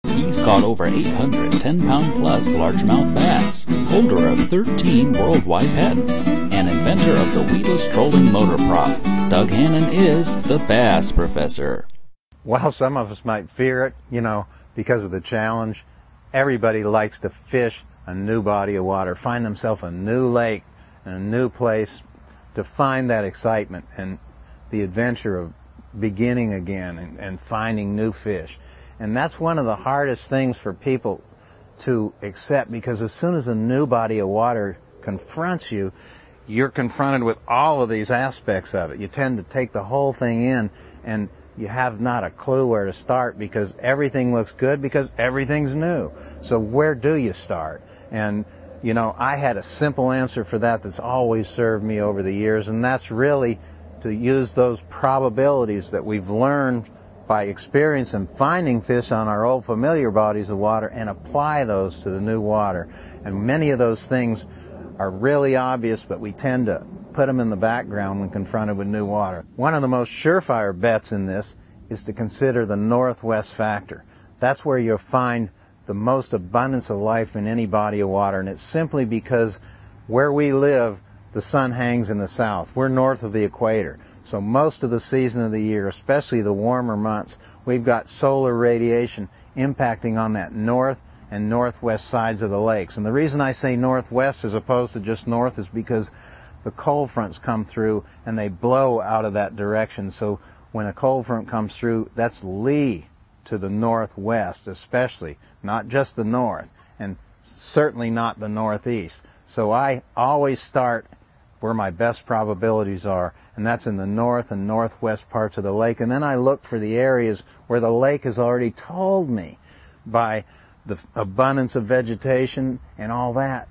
He's caught over 800 10-pound-plus largemouth bass, holder of 13 worldwide patents, and inventor of the weedless trolling motor prop. Doug Hannon is the Bass Professor. While some of us might fear it, because of the challenge, everybody likes to fish a new body of water, find themselves a new lake and a new place, to find that excitement and the adventure of beginning again and finding new fish. And that's one of the hardest things for people to accept, because as soon as a new body of water confronts you, you're confronted with all of these aspects of it. You tend to take the whole thing in, and you have not a clue where to start, because everything looks good because everything's new. So where do you start? And I had a simple answer for that that's always served me over the years, and that's really to use those probabilities that we've learned by experience and finding fish on our old familiar bodies of water and apply those to the new water. And many of those things are really obvious, but we tend to put them in the background when confronted with new water. One of the most surefire bets in this is to consider the northwest factor. That's where you'll find the most abundance of life in any body of water, and it's simply because where we live, the sun hangs in the south. We're north of the equator. So most of the season of the year, especially the warmer months, we've got solar radiation impacting on that north and northwest sides of the lakes. And the reason I say northwest as opposed to just north is because the cold fronts come through and they blow out of that direction. So when a cold front comes through, that's lee to the northwest especially, not just the north, and certainly not the northeast. So I always start where my best probabilities are, and that's in the north and northwest parts of the lake. And then I look for the areas where the lake has already told me by the abundance of vegetation and all that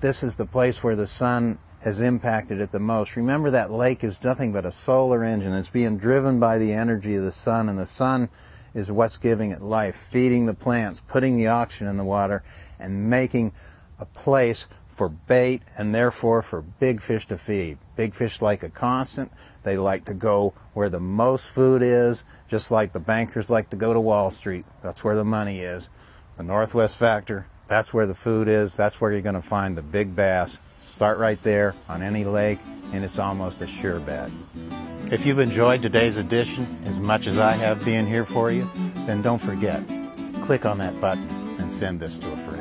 this is the place where the sun has impacted it the most. Remember, that lake is nothing but a solar engine. It's being driven by the energy of the sun, and the sun is what's giving it life, feeding the plants, putting the oxygen in the water, and making a place for bait and therefore for big fish to feed. Big fish like a constant. They like to go where the most food is, just like the bankers like to go to Wall Street. That's where the money is. The northwest factor, that's where the food is. That's where you're going to find the big bass. Start right there on any lake, and it's almost a sure bet. If you've enjoyed today's edition as much as I have being here for you, then don't forget, click on that button and send this to a friend.